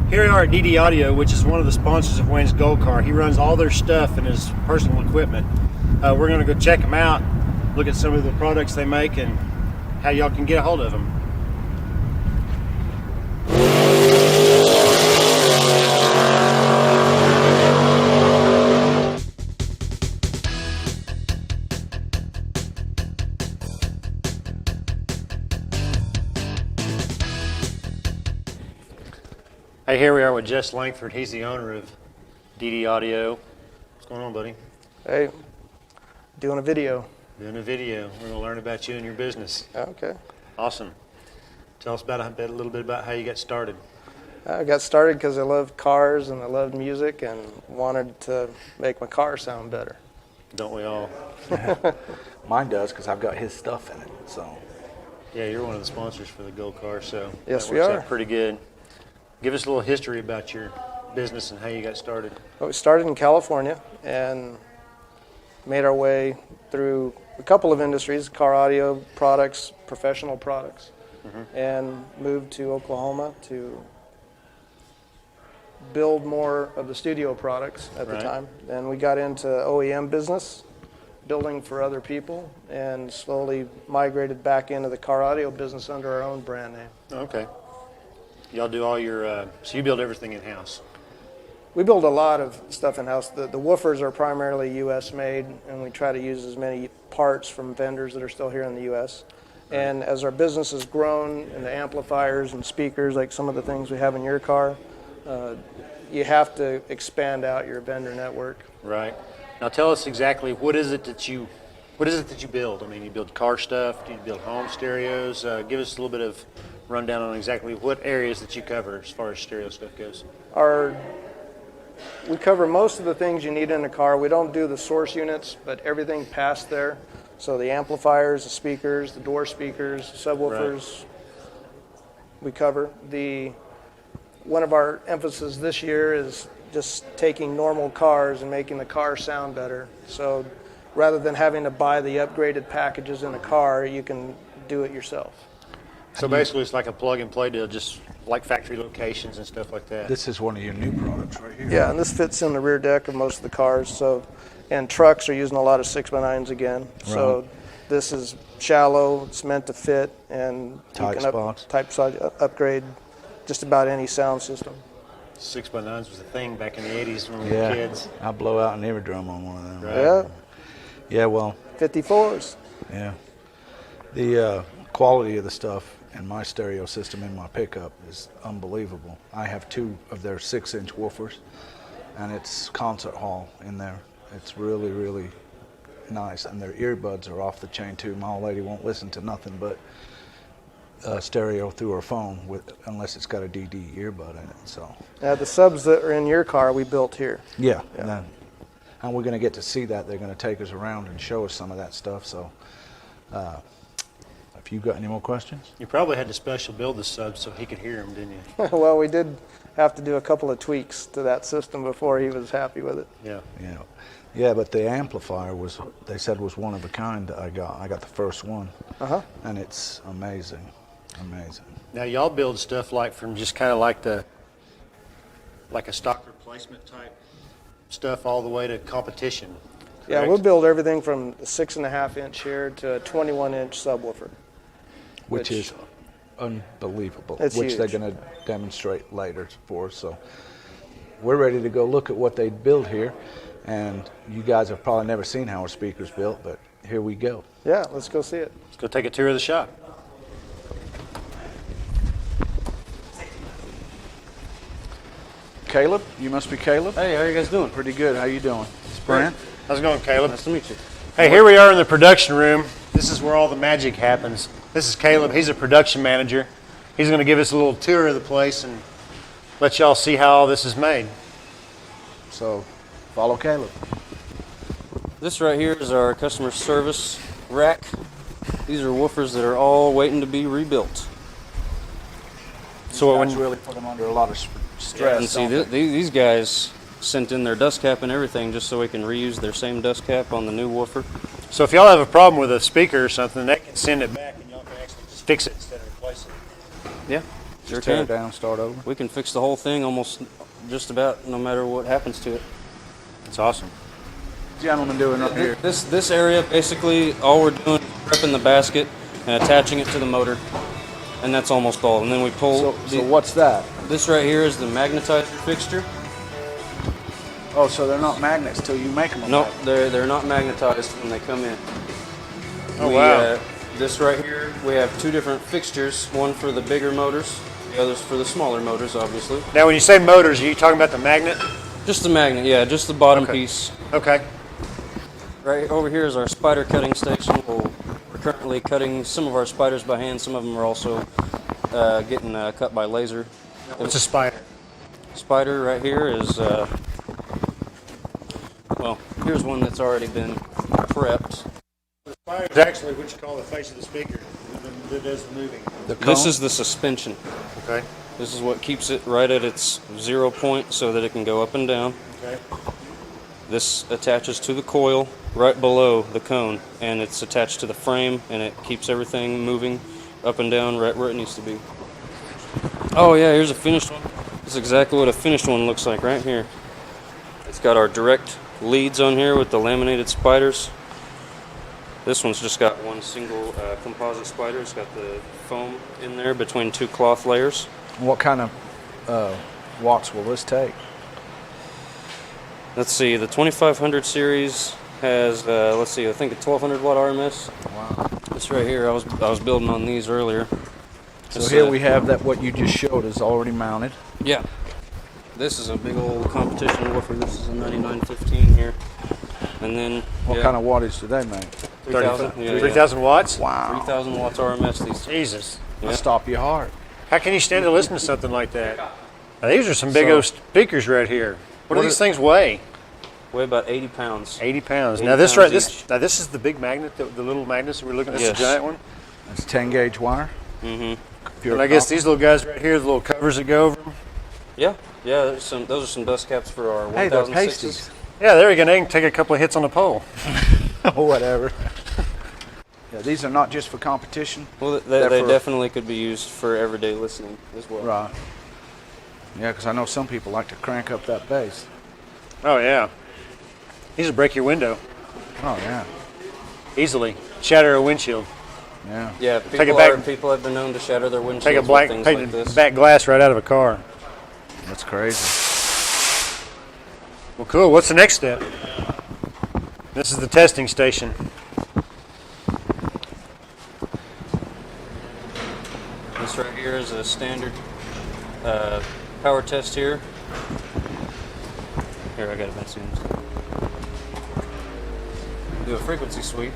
Here we are at DD Audio, which is one of the sponsors of Wayne's Gold Car. He runs all their stuff and his personal equipment. We're going to go check them out, look at some of the products they make, and how y'all can get a hold of them. Hey, here we are with Jess Langford. He's the owner of DD Audio. What's going on, buddy? Hey, doing a video. Doing a video. We're going to learn about you and your business. Okay. Awesome. Tell us about a little bit about how you got started. I got started because I loved cars and I loved music and wanted to make my car sound better. Don't we all? Mine does because I've got his stuff in it. So. Yeah, you're one of the sponsors for the Gold Car, so yes, that we works are. out pretty good. Give us a little history about your business and how you got started. Well, we started in California and made our way through a couple of industries, car audio products, professional products, and moved to Oklahoma to build more of the studio products at the time. And we got into OEM business, building for other people, and slowly migrated back into the car audio business under our own brand name. Okay. Y'all do all your, so you build everything in-house? We build a lot of stuff in-house. The woofers are primarily U.S. made, and we try to use as many parts from vendors that are still here in the U.S. And as our business has grown into amplifiers and speakers, like some of the things we have in your car, you have to expand out your vendor network. Right. Now tell us exactly what is it that you build? I mean, you build car stuff, do you build home stereos? Give us a little bit of rundown on exactly what areas that you cover as far as stereo stuff goes. We cover most of the things you need in a car. We don't do the source units, but everything past there. So the amplifiers, the speakers, the door speakers, subwoofers, we cover. One of our emphasis this year is just taking normal cars and making the car sound better. So rather than having to buy the upgraded packages in a car, you can do it yourself. So basically it's like a plug-and-play deal, just like factory locations and stuff like that. This is one of your new products right here. Yeah, and this fits in the rear deck of most of the cars. And trucks are using a lot of 6x9s again. So this is shallow, it's meant to fit, and Tight spots. Upgrade just about any sound system. 6x9s was a thing back in the 80s when we were kids. I blow out an eardrum on one of them. Right. Yeah. Yeah, well. 54s. Yeah. The quality of the stuff in my stereo system in my pickup is unbelievable. I have 2 of their 6-inch woofers, and it's concert hall in there. It's really, really nice, and their earbuds are off the chain too. My old lady won't listen to nothing but stereo through her phone unless it's got a DD earbud in it. So. The subs that are in your car we built here. Yeah. And we're going to get to see that. They're going to take us around and show us some of that stuff. So. If you've got any more questions? You probably had to special build the subs so he could hear them, didn't you? Well, we did have to do a couple of tweaks to that system before he was happy with it. Yeah. Yeah, but the amplifier they said was one of a kind that I got. I got the first one. And it's amazing. Amazing. Now y'all build stuff like from just kind of like a stock replacement type stuff all the way to competition. Correct? Yeah, we'll build everything from a 6.5-inch here to a 21-inch subwoofer. Which is unbelievable, it's which huge. they're going to demonstrate later for us. So we're ready to go look at what they build here. And you guys have probably never seen how our speaker's built, but here we go. Yeah, let's go see it. Let's go take a tour of the shop. Caleb, you must be Caleb. Hey, how are you guys doing? Pretty good. How you doing? It's Brent. How's it going, Caleb? Nice to meet you. Hey, here we are in the production room. This is where all the magic happens. This is Caleb. He's a production manager. He's going to give us a little tour of the place and let y'all see how all this is made. So, follow Caleb. This right here is our customer service rack. These are woofers that are all waiting to be rebuilt. So That's really put them under a lot of stress. And see, don't they? these guys sent in their dust cap and everything just so we can reuse their same dust cap on the new woofer. So if y'all have a problem with a speaker or something, they can send it back and y'all can actually just fix it instead of replace it. Yeah. Sure Tear it can. down, start over. We can fix the whole thing almost just about no matter what happens to it. It's awesome. Gentleman doing up here. This area, basically, all we're doing is prepping the basket and attaching it to the motor, and that's almost all. And then we pull. So what's that? This right here is the magnetizer fixture. Oh, so they're not magnets till you make them. Nope, they're not magnetized when they come in. Oh, wow. This right here, we have two different fixtures. One for the bigger motors, the others for the smaller motors, obviously. Now, when you say motors, are you talking about the magnet? Just the magnet, yeah, just the bottom Okay. piece. Okay. Right over here is our spider cutting station. We're currently cutting some of our spiders by hand. Some of them are also getting cut by laser. What's a spider? Spider right here is, well, here's one that's already been prepped. The spider is actually what you call the face of the speaker that does the moving. This is the suspension. Okay. This is what keeps it right at its 0 point so that it can go up and down. Okay. This attaches to the coil right below the cone, and it's attached to the frame, and it keeps everything moving up and down right where it needs to be. Oh yeah, here's a finished one. This is exactly what a finished one looks like right here. It's got our direct leads on here with the laminated spiders. This one's just got one single composite spider. It's got the foam in there between two cloth layers. What kind of watts will this take? Let's see, the 2500 series has, let's see, I think a 1200 watt RMS. Wow. This right here, I was building on these earlier. So This, here we have that what you just showed is already mounted. Yeah. This is a big old competition woofer. This is a 9915 here. And then, What kind of wattage do they make? 3,000? Yeah, 3,000 watts? Wow. 3,000 watts RMS, these. Jesus. Yeah. That'll stop your heart. How can you stand to listen to something like that? Now, these are some big old speakers right here. What do these things weigh? Weigh about 80 pounds. 80 pounds. 80 Now this pounds this is the big magnet, the little magnets that we're looking at. This is Yes. the giant one. It's 10 gauge wire. Mm-hmm. And I guess these little guys right here, the little covers that go over them. Yeah, yeah. Those are some dust caps for our Hey, they're 1006s. pasties. Yeah, there you go. They can take a couple of hits on the pole. Whatever. Yeah, these are not just for competition. Well, They're they for- definitely could be used for everyday listening as well. Right. Yeah, because I know some people like to crank up that bass. Oh yeah. These will break your window Oh, yeah. easily. Shatter a windshield. Yeah. Yeah, Take it back- people have been known to shatter their windshields Take a with things take like the this. back glass right out of a car. That's crazy. Well, cool. What's the next step? This is the testing station. This right here is a standard power test here. Here, I got a Benzine. Do a frequency sweep.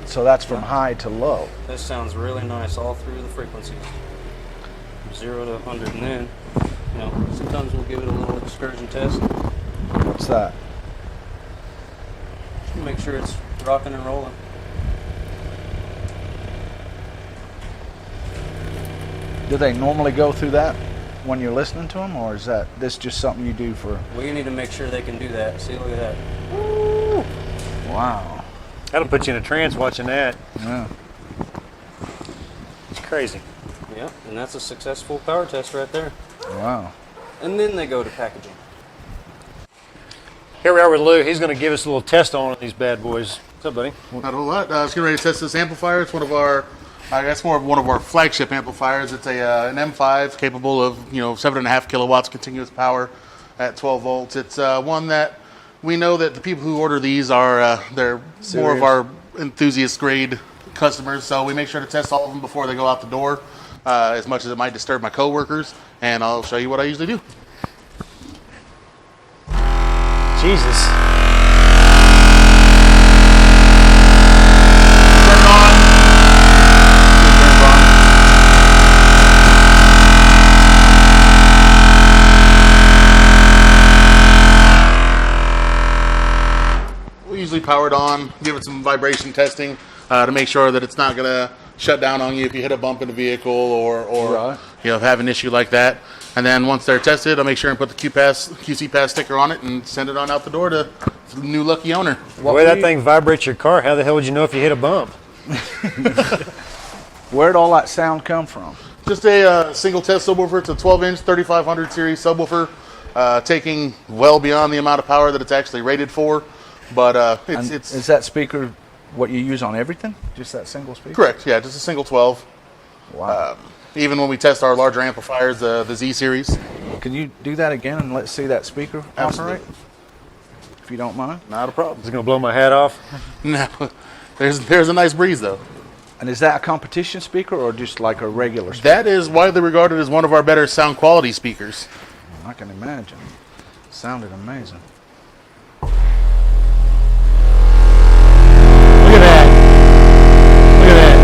So that's from high to low. This sounds really nice all through the frequencies. 0 to 100, and then, you know, sometimes we'll give it a little excursion test. What's that? Make sure it's rocking and rolling. Do they normally go through that when you're listening to them, or is this just something you do for? Well, you need to make sure they can do that. See, look at that. Wow. That'll put you in a trance watching that. Yeah. It's crazy. Yeah, and that's a successful power test right there. Wow. And then they go to packaging. Here we are with Lou. He's going to give us a little test on these bad boys. What's up, buddy? Not a whole lot. I was getting ready to test this amplifier. It's one of our, I guess, more of one of our flagship amplifiers. It's an M5 capable of 7.5 kilowatts continuous power at 12 volts. It's one that we know that the people who order these are they're more of our enthusiast grade customers. So we make sure to test all of them before they go out the door, as much as it might disturb my coworkers. And I'll show you what I usually do. Jesus. Turn it on. Turn it on. We usually power it on, give it some vibration testing to make sure that it's not going to shut down on you if you hit a bump in the vehicle or Right. have an issue like that. And then once they're tested, I'll make sure and put the QC Pass sticker on it and send it on out the door to the new lucky owner. The way that thing vibrates your car, how the hell would you know if you hit a bump? Where'd all that sound come from? Just a single test subwoofer. It's a 12-inch 3500 series subwoofer, taking well beyond the amount of power that it's actually rated for. But it's Is that speaker what you use on everything? Just that single speaker? correct. Yeah, just a single 12. Wow. Even when we test our larger amplifiers, the Z series. Can you do that again and let's see that speaker operate? If you don't mind. Not a problem. Is it going to blow my hat off? No, there's a nice breeze though. And is that a competition speaker or just like a regular speaker? That is widely regarded as one of our better sound quality speakers. I can imagine. Sounded amazing. Look at that. Look at that.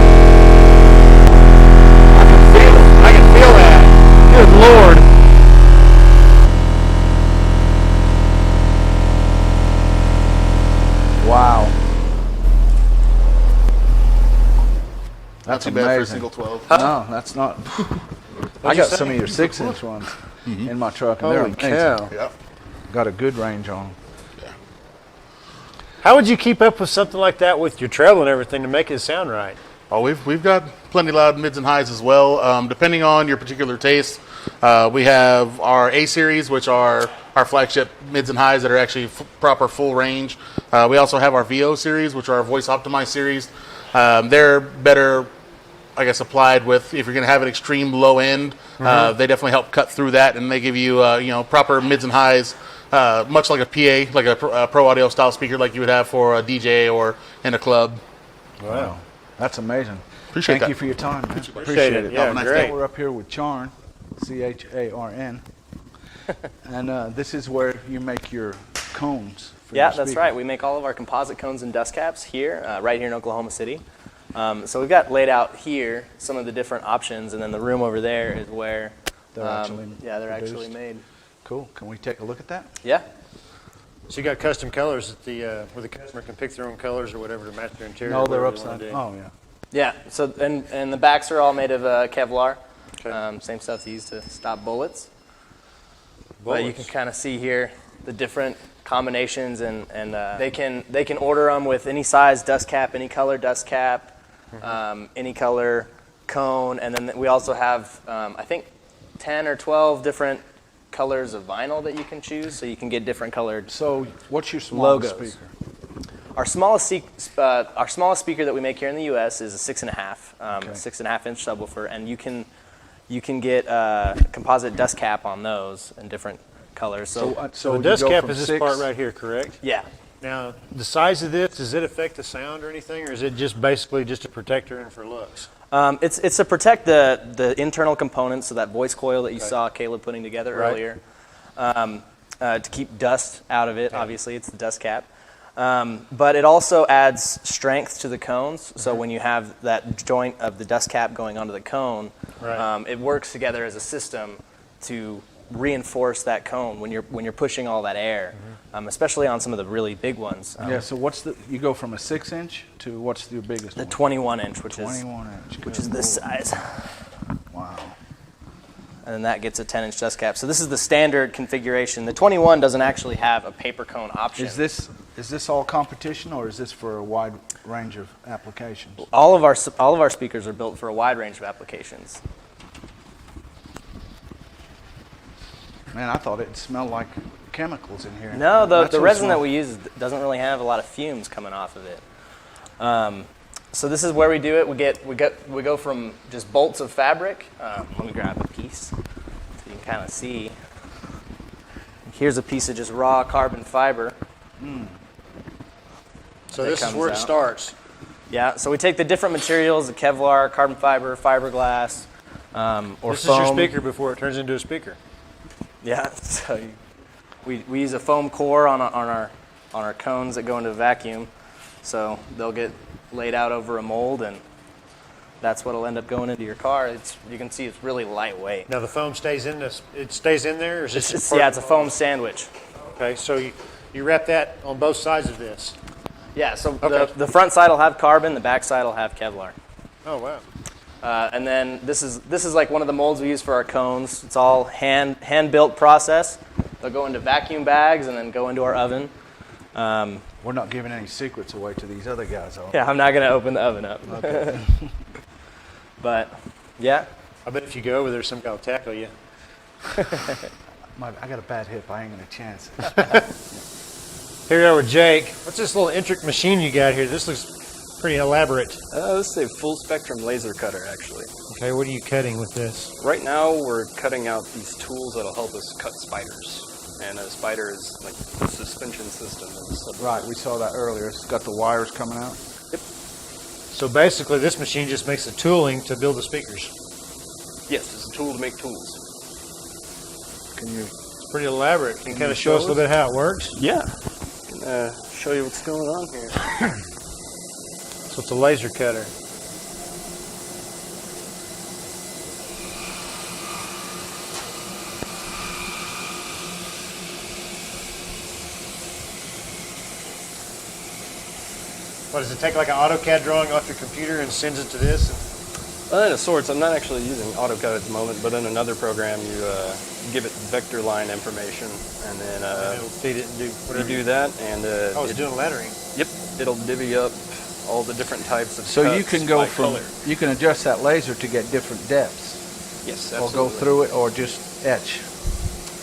I can feel it. I can feel that. Good Lord. Wow. Not That's too bad for a amazing. single 12. No, that's not. I got some of your 6-inch ones in my truck, and they're Holy amazing. cow. Yeah. Got a good range on 'em. How would you keep up with something like that with your treble and everything to make it sound right? Oh, we've got plenty loud mids and highs as well. Depending on your particular taste, we have our A series, which are our flagship mids and highs that are actually proper full range. We also have our VO series, which are our voice optimized series. They're better, I guess, applied with if you're going to have an extreme low end. They definitely help cut through that, and they give you proper mids and highs. Much like a PA, like a pro audio style speaker, like you would have for a DJ or in a club. Wow. That's amazing. Appreciate Thank that. you for your time, man. Appreciate it. Yeah, Have a nice great. day. We're up here with Charn, CHARN. And this is where you make your cones. For Yeah, your that's speakers. right. We make all of our composite cones and dust caps here, right here in Oklahoma City. So we've got laid out here some of the different options, and then the room over there is where They're actually they're produced. actually made. Cool. Can we take a look at that? Yeah. So you got custom colors that where the customer can pick their own colors or whatever to match their interior. No, they're whatever they upside wanna down. do. Oh, yeah. Yeah. So and the backs are all made of Kevlar. Okay. Same stuff they use to stop bullets. But you can kind of see here the different combinations, and they can order them with any size dust cap, any color dust cap, any color cone, and then we also have I think 10 or 12 different colors of vinyl that you can choose, so you can get different colored. So what's your smallest Logos. speaker? Our smallest speaker that we make here in the U.S. is a 6.5 inch subwoofer, and you can get composite dust cap on those in different colors. So So you the dust go cap from is this 6 part right here, correct? yeah. Now, the size of this, does it affect the sound or anything, or is it just basically just a protector and for looks? It's to protect the internal components, so that voice coil that you saw Caleb putting together Right. earlier, to keep dust out of it. Obviously, it's the dust cap. But it also adds strength to the cones. So when you have that joint of the dust cap going onto the cone, Right. it works together as a system to reinforce that cone when you're pushing all that air, especially on some of the really big ones. Yeah, so you go from a 6-inch to what's your biggest The one? 21 inch, which 21-inch. is this size. Wow. And then that gets a 10-inch dust cap. So this is the standard configuration. The 21 doesn't actually have a paper cone option. Is this all competition, or is this for a wide range of applications? All of our speakers are built for a wide range of applications. Man, I thought it smelled like chemicals in here. No, That's the what it resin that smells- we use doesn't really have a lot of fumes coming off of it. So this is where we do it. We go from just bolts of fabric. Let me grab a piece so you can kind of see. Here's a piece of just raw carbon fiber. So That this is comes where it out. starts. Yeah. So we take the different materials: the Kevlar, carbon fiber, fiberglass, or This foam. is your speaker before it turns into a speaker. Yeah, so we use a foam core on our cones that go into a vacuum, so they'll get laid out over a mold, and that's what'll end up going into your car. You can see it's really lightweight. Now the foam stays in this. It stays in there, or is this? It's a foam sandwich. Okay, so you wrap that on both sides of this. Yeah, so Okay. the front side will have carbon, the back side will have Kevlar. Oh wow. And then this is like one of the molds we use for our cones. It's all hand built process. They'll go into vacuum bags and then go into our oven. We're not giving any secrets away to these other guys, are we? Yeah, I'm not going to open the oven up. Okay. But, yeah. I bet if you go over there, some guy will tackle you. I got a bad hip. I ain't gonna chance it. Here we are with Jake. What's this little intricate machine you got here? This looks pretty elaborate. This is a full spectrum laser cutter, actually. Okay, what are you cutting with this? Right now, we're cutting out these tools that'll help us cut spiders. And a spider is like the suspension system of the subwoofer. Right, we saw that earlier. It's got the wires coming out. So basically, this machine just makes the tooling to build the speakers. Yes, it's a tool to make tools. Can you? It's pretty elaborate. Can you kind of show us a little bit how it works? Yeah. I can show you what's going on here. So it's a laser cutter. What, does it take like an AutoCAD drawing off your computer and sends it to this? Well, in a sorts, I'm not actually using AutoCAD at the moment, but in another program, you give it vector line information, and then It'll feed it and do you whatever. do that, and Oh, it's doing lettering. yep, it'll divvy up all the different types of So you cuts can go by from. color. You can adjust that laser to get different depths, Yes, or absolutely. go through it, or just etch.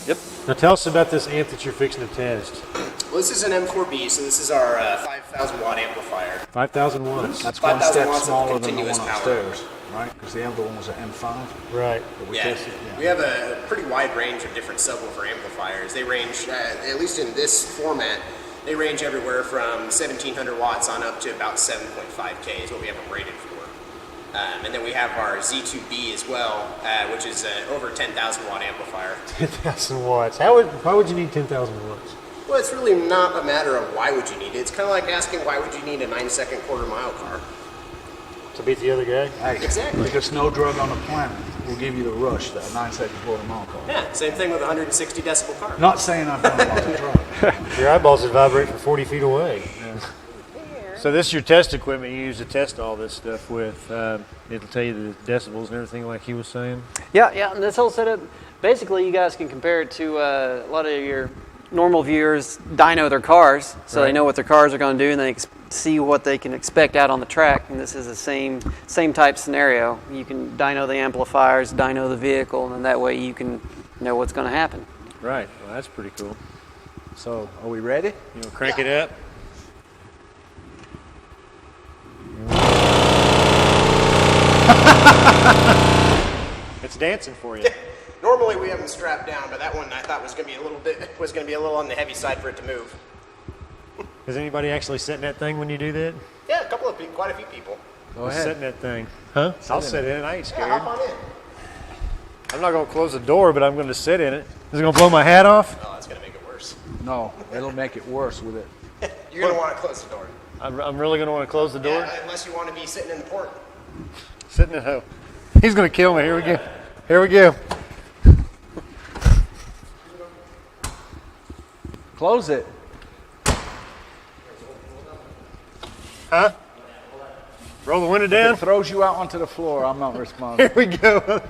Yep. Now tell us about this amp that you're fixing to test. Well, this is an M4B, so this is our 5,000 watt amplifier. 5,000 watts. That's one 5,000 step watts of smaller than the continuous one power. upstairs, right? Because the other one was an M5. Right. But we Yeah, tested. we have a pretty wide range of different subwoofer amplifiers. They range, at least in this format, they range everywhere from 1,700 watts on up to about 7.5K is what we have them rated for. And then we have our Z2B as well, which is over 10,000 watt amplifier. 10,000 watts. Why would you need 10,000 watts? Well, it's really not a matter of why would you need it. It's kind of like asking why would you need a 9-second quarter-mile car. To beat the other guy? Hey, Exactly. Because no drug on the planet will give you the rush that a 9-second quarter-mile car. Yeah, same thing with a 160 decibel car. Not saying I've done a lot of drugs. Your eyeballs would vibrate from 40 feet away. So this is your test equipment you use to test all this stuff with. It'll tell you the decibels and everything like he was saying. Yeah, and this whole setup, basically you guys can compare it to a lot of your normal viewers dyno their cars, so they know what their cars are going to do and they see what they can expect out on the track, and this is the same type scenario. You can dyno the amplifiers, dyno the vehicle, and that way you can know what's going to happen. Right. Well, that's pretty cool. So, are we ready? You know, crank it up. It's dancing for you. Normally we have them strapped down, but that one I thought was going to be a little on the heavy side for it to move. Is anybody actually setting that thing when you do that? Yeah, quite a few people. Go Who's ahead. setting that thing? Huh? I'll sit in it. I ain't Yeah, scared. hop on in. I'm not going to close the door, but I'm going to sit in it. Is it going to blow my hat off? Oh, that's going to make it worse. No, it'll make it worse with it. You're going to want to close the door. I'm really going to want to close the door? Yeah, unless you want to be sitting in the port. Sitting at home. He's going to kill me. Here we go. Here we go. Close it. Huh? Roll the window down. If it throws you out onto the floor, I'm not responding. Here we go.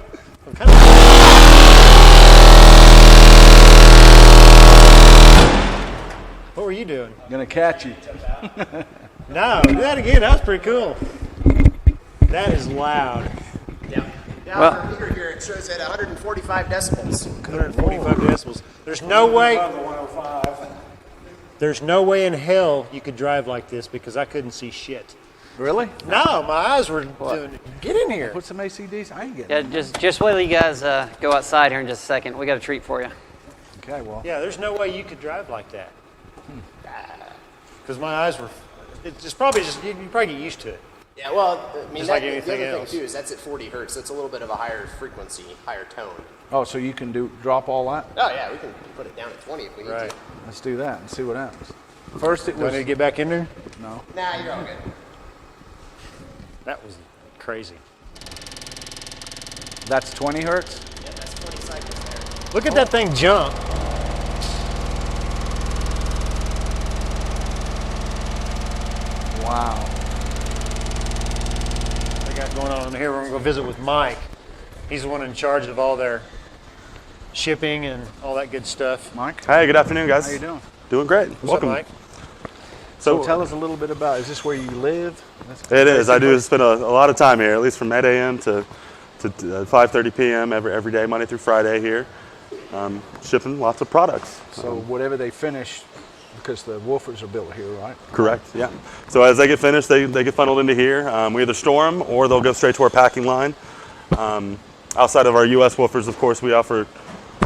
What were you doing? Gonna catch you. No, do that again. That was pretty cool. That is loud. Yeah. Now Well- our meter here, it shows at 145 decibels. 145 decibels. There's no way. There's no way in hell you could drive like this because I couldn't see shit. Really? No, my eyes were doing. Get in here. Put some ACDs. I ain't getting. Yeah, just wait till you guys go outside here in just a second. We got a treat for you. Okay, well. Yeah, there's no way you could drive like that. Because my eyes were. It's just probably just you probably get used to it. Yeah, well, I mean, Just like the anything other else. thing too is that's at 40 hertz. So it's a little bit of a higher frequency, higher tone. Oh, so you can drop all that? Oh yeah, we can put it down at 20 if we need Right. to. Let's do that and see what happens. First it Do I was need to get back in there? no. Nah, you're all good. That was crazy. That's 20 hertz. Yeah, that's 20 cycles there. Look at that thing jump. Wow. What we got going on here? We're gonna go visit with Mike. He's the one in charge of all their shipping and all that good stuff. Mike, Hey, good afternoon, guys. how you doing? Doing great. What's Welcome. up, Mike? So tell us a little bit about, is this where you live? It is. I do spend a lot of time here, at least from 8 a.m. to 5:30 p.m. every day, Monday through Friday here, shipping lots of products. So whatever they finish, because the woofers are built here, right? Correct, yeah. So as they get finished, they get funneled into here. We either store them or they'll go straight to our packing line. Outside of our U.S. woofers, of course, we offer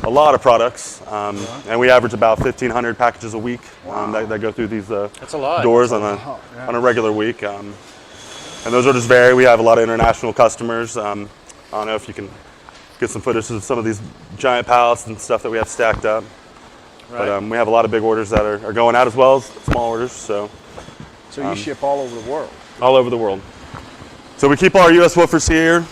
a lot of products, and we average about 1,500 packages a week that go through these That's a lot. doors on a regular week. And those orders vary. We have a lot of international customers. I don't know if you can get some footage of some of these giant pallets and stuff that we have stacked up. Right. But we have a lot of big orders that are going out as well as small orders. So you ship all over the world? All over the world. So we keep all our U.S. woofers here.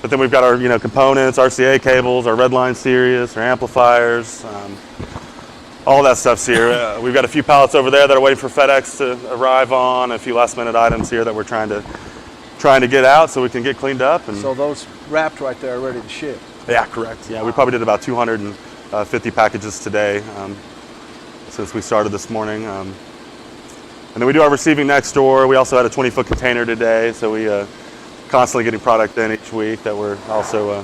But then we've got our components, RCA cables, our Redline series, our amplifiers, all that stuff's here. We've got a few pallets over there that are waiting for FedEx to arrive on, a few last minute items here that we're trying to get out so we can get cleaned up. And so those wrapped right there are ready to ship? Yeah, correct. Yeah, we probably did about 250 packages today since we started this morning. And then we do our receiving next door. We also had a 20-foot container today, so we constantly getting product in each week that we're also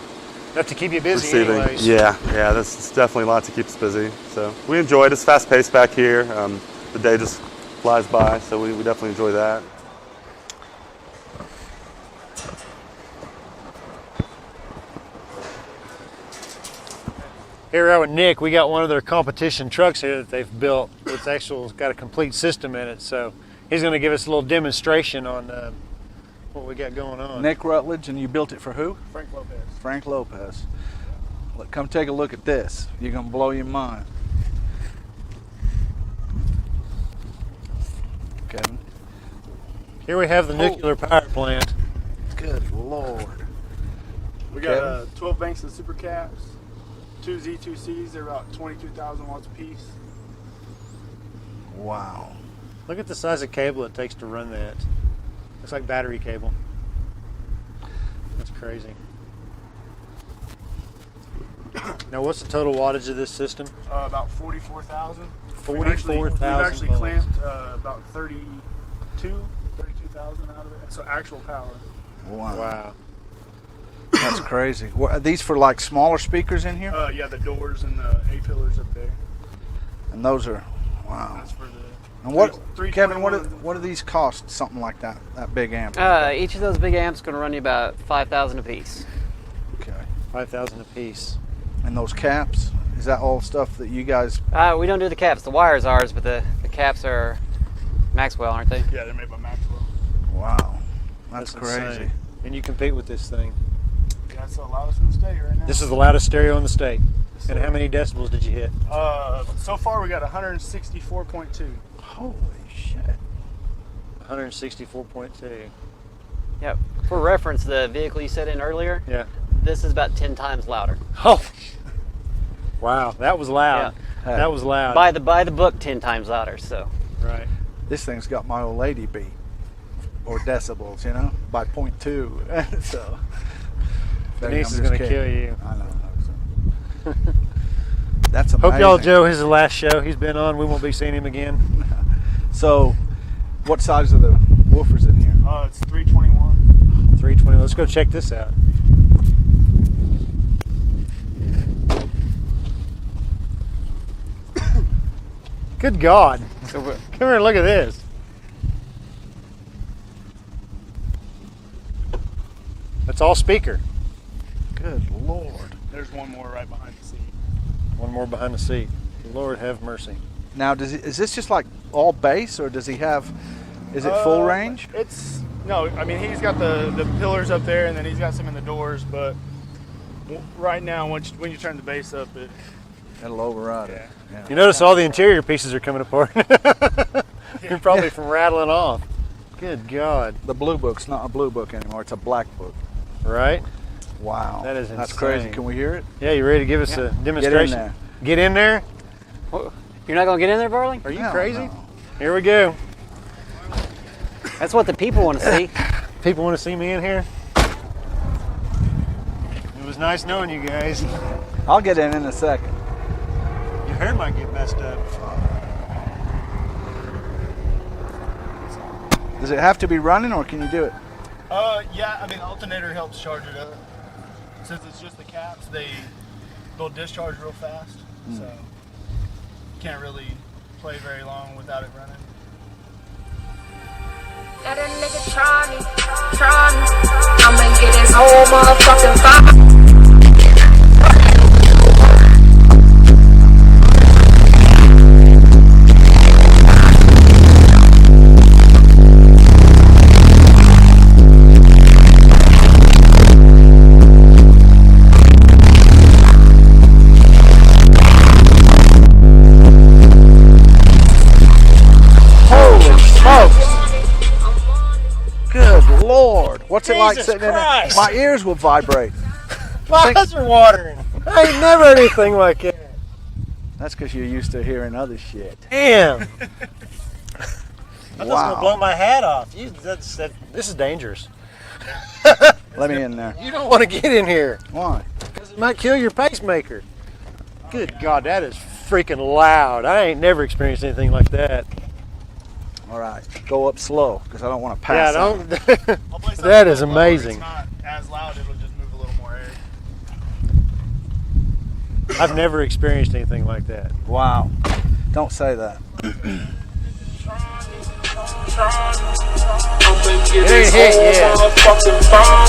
Enough to keep you busy receiving. anyways. Yeah, this is definitely a lot to keep us busy. So we enjoy it. It's fast paced back here. The day just flies by, so we definitely enjoy that. Here we're out with Nick. We got one of their competition trucks here that they've built. It's got a complete system in it, so he's going to give us a little demonstration on what we got going on. Nick Rutledge, and you built it for who? Frank Lopez. Frank Lopez. Come take a look at this. You're going to blow your mind. Kevin. Here we have the nuclear power plant. Good Lord. We got 12 banks of super caps, 2 Z2Cs. They're about 22,000 watts a piece. Wow. Look at the size of cable it takes to run that. Looks like battery cable. That's crazy. Now, what's the total wattage of this system? About 44,000. 44,000 We've actually volts. clamped about 32,000 out of it. So actual power. Wow. That's crazy. What, are these for like smaller speakers in here? Yeah, the doors and the A-pillars up there. And those are, wow. That's for the. And what, Kevin, 321. what do these cost? Something like that big amp? Each of those big amps is going to run you about $5,000 a piece. Okay. 5,000 a piece. And those caps, is that all stuff that you guys? We don't do the caps. The wire's ours, but the caps are Maxwell, aren't they? Yeah, they're made by Maxwell. Wow. That's crazy. insane. And you compete with this thing. Yeah, that's the loudest in the state right now. This is the loudest stereo in the state. And how many decibels did you hit? So far we got 164.2. Holy shit. 164.2. Yep. For reference, the vehicle you set in earlier, Yeah. this is about 10 times louder. Oh. Wow, that was loud. Yeah. That was loud. By the book, 10 times louder. So. Right. This thing's got my old lady beat, or decibels, by 0.2. So. Denise is going to kill you. I know. That's amazing. Hope y'all Joe his is the last show he's been on. We won't be seeing him again. So, what size are the woofers in here? It's 321. 320. Let's go check this out. Good God. Come here and look at this. That's all speaker. Good Lord. There's one more right behind the seat. One more behind the seat. Lord have mercy. Now, is this just like all bass, or does he have? Is it full range? No. I mean, he's got the pillars up there, and then he's got some in the doors. But right now, when you turn the bass up, It'll override it. Yeah. You notice all the interior pieces are coming apart. You're probably from rattling off. Good God. The blue book's not a blue book anymore; it's a black book. Right? Wow. That is That's insane. crazy. Can we hear it? Yeah, you ready to give us a demonstration? there. Get in there? You're not going to get in there, Barley? Are you Hell crazy? no. Here we go. That's what the people want to see. People want to see me in here? It was nice knowing you guys. I'll get in a second. Your hair might get messed up. Does it have to be running, or can you do it? Yeah, I mean, the alternator helps charge it up. Since it's just the caps, they'll discharge real fast. So you can't really play very long without it running. Let a nigga try me. I'ma get his whole motherfucking vibe. Good Lord. What's it like Jesus sitting in Christ. it? My ears will vibrate. My eyes are watering. I ain't never heard anything like that. That's because you're used to hearing other shit. Damn. I'm just Wow. gonna blow my hat off. This is dangerous. Let me in there. You don't want to get in here Why? because it might kill your pacemaker. Good God, that is freaking loud. I ain't never experienced anything like that. All right. Go up slow because I don't want to Yeah, pass out. don't. I'll play something That a is little lower. amazing. It's not as loud, it'll just move a little more air. I've never experienced anything like that. Wow. Don't say that. It ain't hit yet.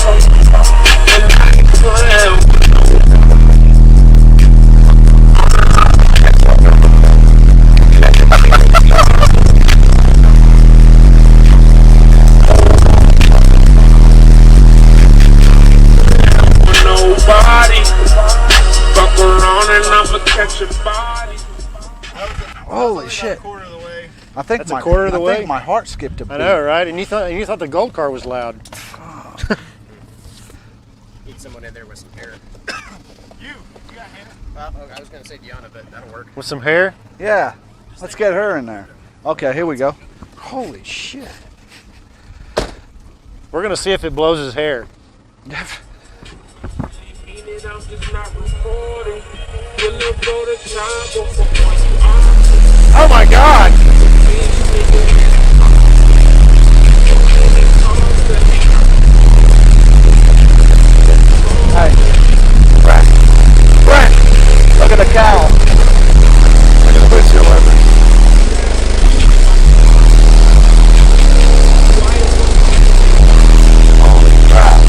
Holy shit. Quarter of the way. I think That's a quarter of the I way? think my heart skipped a beat. I know, right? And you thought the gold car was loud. Need someone in there with some hair. You got Hannah? Well, I was gonna say Deanna, but that'll work. With some hair? Yeah. Let's get her in there. Okay, here we go. Holy shit. We're gonna see if it blows his hair. Oh my God! Hey. Brent! Look at the cow. I gotta wait till you Holy crap.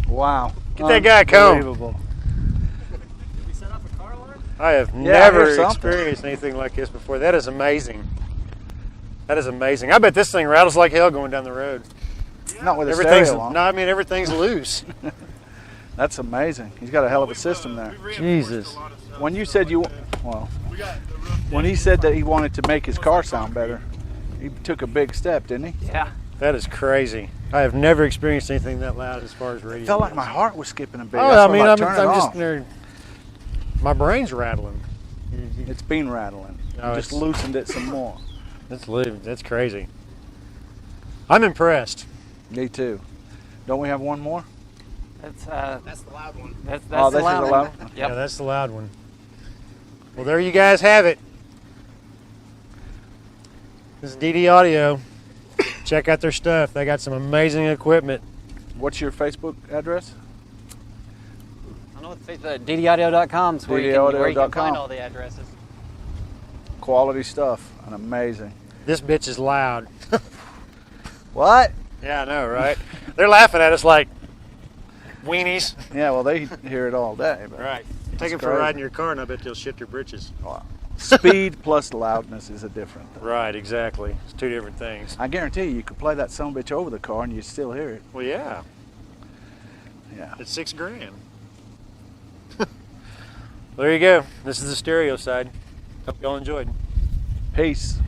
Wow. Get that guy comb. Unbelievable. I have Yeah, I never hear something. experienced anything like this before. That is amazing. That is amazing. I bet this thing rattles like hell going down the road. Not with a Everything's stereo on. no, I mean everything's loose. That's amazing. He's got a hell of a system there. Jesus. When you said when he said that he wanted to make his car sound better, he took a big step, didn't he? Yeah. That is crazy. I have never experienced anything that loud as far as radio. It felt like goes. my heart was skipping a beat. Oh, That's I why mean, I'm I'm turning just off. there. My brain's rattling. It's been rattling. No, Just it's- loosened it some more. That's crazy. I'm impressed. Me too. Don't we have one more? That's That's the loud one. that's Oh, the this is loud the one. loud one? Yep. Yeah, that's the loud one. Well, there you guys have it. This is DD Audio. Check out their stuff. They got some amazing equipment. What's your Facebook address? I don't know what DDaudio.com is where you can DDaudio.com. find all the addresses. Quality stuff and amazing. This bitch is loud. What? Yeah, I know, right? They're laughing at us like weenies. Yeah, well, they hear it all day. But Right. Take them for a crazy. ride in your car, and I bet they'll shit their britches. speed plus loudness is a different thing. Right, exactly. It's two different things. I guarantee you could play that sumbitch over the car and you'd still hear it. Well, yeah. Yeah. It's $6,000. There you go. This is the stereo side. Hope y'all enjoyed. Peace.